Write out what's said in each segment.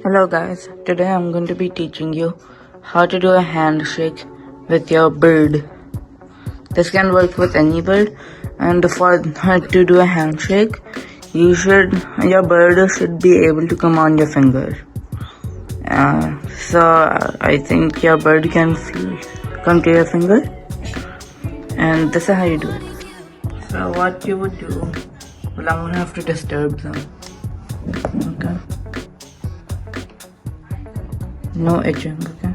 Hello guys, today I'm going to be teaching you how to do a handshake with your bird. This can work with any bird, and to do a handshake, your bird should be able to come on your finger. So I think your bird can come to your finger, and this is how you do it. So what you would do, well, I'm gonna have to disturb them. Okay. No itching, okay?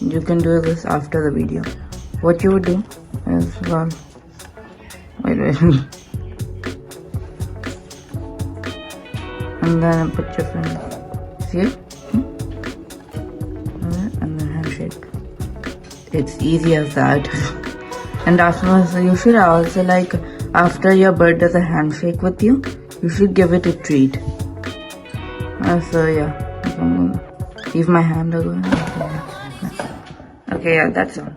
You can do this after the video. What you would do is, well, wait. And then put your finger. See it? And then handshake. It's easy as that. And afterwards, you should also after your bird does a handshake with you, you should give it a treat. So yeah. Leave my hand over. Okay, yeah, that's all.